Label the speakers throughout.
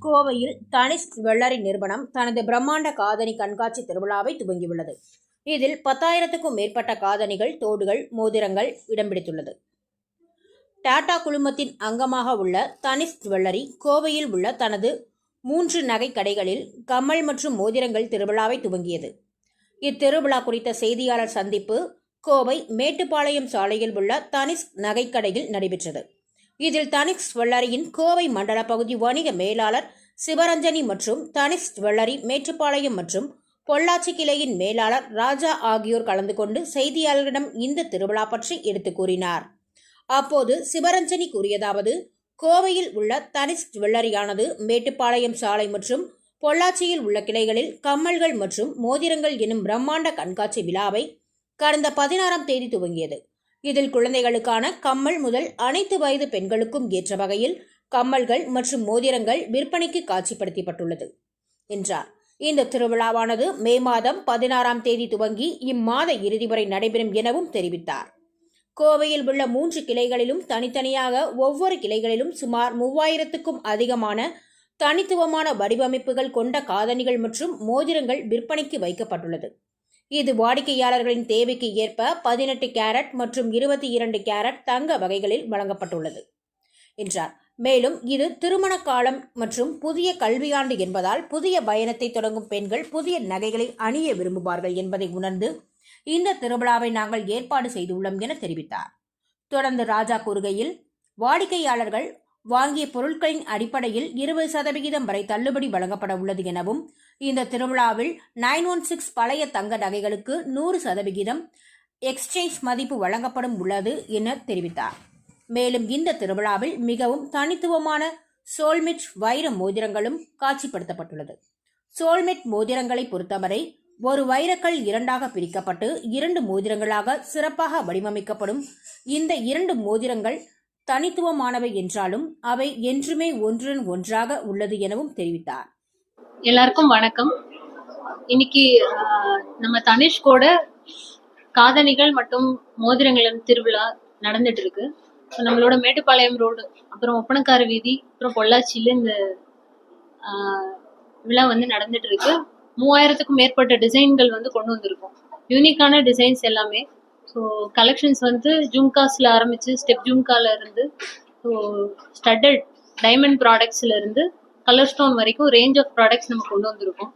Speaker 1: கோவையில் தனிஷ்க் ஜுவல்லரி நிறுவனம் தனது பிரம்மாண்ட காதணி கண்காட்சி திருவிழாவை துவங்கியுள்ளது. இதில் 10,000க்கும் மேற்பட்ட காதணிகள், தோடுகள், மோதிரங்கள் இடம் பிடித்துள்ளது. டாடா குழுமத்தின் அங்கமாக உள்ள தனிஷ்க் ஜுவல்லரி கோவையில் உள்ள தனது 3 நகை கடைகளில் கம்மல் மற்றும் மோதிரங்கள் திருவிழாவை துவங்கியது. இத்திருவிழா குறித்த செய்தியாளர் சந்திப்பு கோவை மேட்டுப்பாளையம் சாலையில் உள்ள தனிஷ்க் நகைக்கடையில் நடைபெற்றது. இதில் தனிஷ்க் ஜுவல்லரியின் கோவை மண்டல பகுதி வணிக மேலாளர் சிவரஞ்சனி மற்றும் தனிஷ்க் ஜுவல்லரி மேட்டுப்பாளையம் மற்றும் பொள்ளாச்சி கிளையின் மேலாளர் ராஜா ஆகியோர் கலந்து கொண்டு செய்தியாளர்களிடம் இந்த திருவிழா பற்றி எடுத்துக் கூறினார். அப்போது சிவரஞ்சனி கூறியதாவது, கோவையில் உள்ள தனிஷ்க் ஜுவல்லரியானது மேட்டுப்பாளையம் சாலை மற்றும் பொள்ளாச்சியில் உள்ள கிளைகளில் கம்மல்கள் மற்றும் மோதிரங்கள் எனும் பிரம்மாண்ட கண்காட்சி விழாவை கடந்த 16ஆம் தேதி துவங்கியது. இதில் குழந்தைகளுக்கான கம்மல் முதல் அனைத்து வயது பெண்களுக்கும் ஏற்ற வகையில் கம்மல்கள் மற்றும் மோதிரங்கள் விற்பனைக்கு காட்சிப்படுத்தப்பட்டுள்ளது என்றார். இந்த திருவிழாவானது மே மாதம் 16ஆம் தேதி துவங்கி இம்மாத இறுதி வரை நடைபெறும் எனவும் தெரிவித்தார். கோவையில் உள்ள 3 கிளைகளிலும் தனித்தனியாக ஒவ்வொரு கிளைகளிலும் சுமார் 3000க்கும் அதிகமான தனித்துவமான வடிவமைப்புகள் கொண்ட காதணிகள் மற்றும் மோதிரங்கள் விற்பனைக்கு வைக்கப்பட்டுள்ளது. இது வாடிக்கையாளர்களின் தேவைக்கு ஏற்ப 18 கேரட் மற்றும் 22 கேரட் தங்க வகைகளில் வழங்கப்பட்டுள்ளது என்றார். மேலும் இது திருமண காலம் மற்றும் புதிய கல்வியாண்டு என்பதால் புதிய பயணத்தை தொடங்கும் பெண்கள் புதிய நகைகளை அணிய விரும்புவார்கள் என்பதை உணர்ந்து இந்த திருவிழாவை நாங்கள் ஏற்பாடு செய்துள்ளோம் என தெரிவித்தார். தொடர்ந்து ராஜா கூறுகையில், வாடிக்கையாளர்கள் வாங்கிய பொருட்களின் அடிப்படையில் 20% வரை தள்ளுபடி வழங்கப்பட உள்ளது எனவும், இந்த திருவிழாவில் 916 பழைய தங்க நகைகளுக்கு 100% எக்ஸ்சேஞ்ச் மதிப்பு வழங்கப்படும் உள்ளது என தெரிவித்தார். மேலும் இந்த திருவிழாவில் மிகவும் தனித்துவமான சோல்மெட் வைர மோதிரங்களும் காட்சிப்படுத்தப்பட்டுள்ளது. சோல்மெட் மோதிரங்களை பொறுத்தவரை ஒரு வைரக்கல் 2ஆக பிரிக்கப்பட்டு 2 மோதிரங்களாக சிறப்பாக வடிவமைக்கப்படும். இந்த 2 மோதிரங்கள் தனித்துவமானவை என்றாலும் அவை என்றுமே ஒன்றுடன் ஒன்றாக உள்ளது எனவும் தெரிவித்தார்.
Speaker 2: எல்லாருக்கும் வணக்கம். இன்னைக்கு நம்ம தனிஷ்கோட காதணிகள் மற்றும் மோதிரங்களின் திருவிழா நடந்துட்டு இருக்கு. நம்மளோட மேட்டுப்பாளையம் ரோடு, அப்புறம் ஒப்பனக்கார வீதி, அப்புறம் பொள்ளாச்சியில இந்த விழா நடந்துட்டு இருக்கு. 3000க்கும் மேற்பட்ட டிசைன்கள் கொண்டு வந்திருக்கோம். யூனிக்கான டிசைன்ஸ் எல்லாமே. ஸோ கலெக்ஷன்ஸ் ஜும்காஸ்ல ஆரம்பிச்சு ஸ்டெப் ஜும்கால இருந்து ஸ்டட்டட் டைமண்ட் ப்ராடக்ட்ஸ்ல இருந்து கலர் ஸ்டோன் வரைக்கும் ரேஞ்ச் ஆஃப் ப்ராடக்ட்ஸ் நம்ம கொண்டு வந்திருக்கோம்.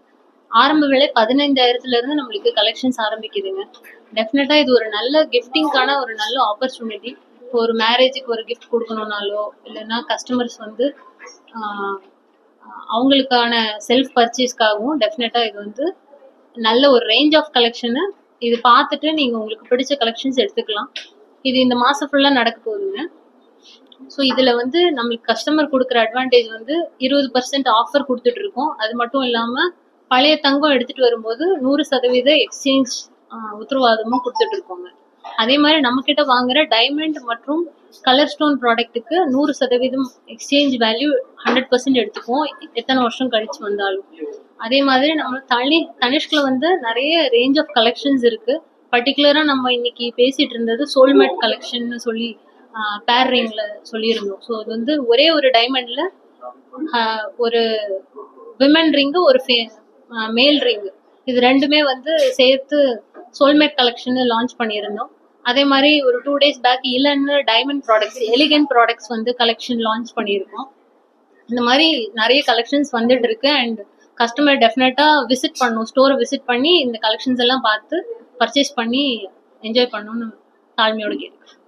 Speaker 2: ஆரம்ப விலை 15,000ல இருந்து நம்மளுக்கு கலெக்ஷன்ஸ் ஆரம்பிக்குதுங்க. டெஃபினட்டா இது ஒரு நல்ல கிஃப்டிங்கான ஒரு நல்ல ஆப்பர்ச்சுனிட்டி. இப்போ ஒரு மேரேஜுக்கு ஒரு கிஃப்ட் கொடுக்கணும்னாலோ இல்லைன்னா கஸ்டமர்ஸ் அவங்களுக்கான செல்ஃப் பர்ச்சேஸ்க்காகவும் டெஃபினட்டா இது நல்ல ஒரு ரேஞ்ச் ஆஃப் கலெக்ஷனு. இது பார்த்துட்டு நீங்கள் உங்களுக்கு பிடிச்ச கலெக்ஷன்ஸ் எடுத்துக்கலாம். இது இந்த மாதம் ஃபுல்லாக நடக்க போகுதுங்க. ஸோ இதில் நம்மளுக்கு கஸ்டமர் கொடுக்குற அட்வான்டேஜ் 20% ஆஃபர் கொடுத்துட்டு இருக்கோம். அது மட்டும் இல்லாமல் பழைய தங்கம் எடுத்துகிட்டு வரும்போது 100% எக்ஸ்சேஞ்ச் உத்தரவாதமும் கொடுத்துட்டு இருக்கோங்க. அதே மாதிரி நம்மக்கிட்ட வாங்குற டைமண்ட் மற்றும் கலர் ஸ்டோன் ப்ராடக்ட்டுக்கு 100% எக்ஸ்சேஞ்ச் வேல்யூ 100% எடுத்துக்குவோம், எத்தனை வருஷம் கழிச்சு வந்தாலும். அதே மாதிரி நம்ம தனிஷ்கில் நிறைய ரேஞ்ச் ஆஃப் கலெக்ஷன்ஸ் இருக்கு. பர்டிகுலராக நம்ம இன்னைக்கு பேசிட்டு இருந்தது சோல்மேட் கலெக்ஷன் சொல்லி பேர் ரிங்ல சொல்லியிருந்தோம். ஸோ இது ஒரே ஒரு டைமண்ட்ல ஒரு விமன் ரிங்கு, ஒரு மேல் ரிங்கு, இது ரெண்டுமே சேர்த்து சோல்மேட் கலெக்ஷன் லான்ச் பண்ணியிருந்தோம். அதே மாதிரி ஒரு 2 days பேக் இளன்னு diamond products, elegant products collection launch பண்ணியிருக்கோம். இந்த மாதிரி நிறைய கலெக்ஷன்ஸ் வந்துட்டு இருக்கு. அண்ட் கஸ்டமர் டெஃபினட்டா விசிட் பண்ணணும், ஸ்டோரை விசிட் பண்ணி இந்த கலெக்ஷன்ஸ் எல்லாம் பார்த்து பர்ச்சேஸ் பண்ணி என்ஜாய் பண்ணணும்னு தாழ்மையோடு கேட்குறேன்.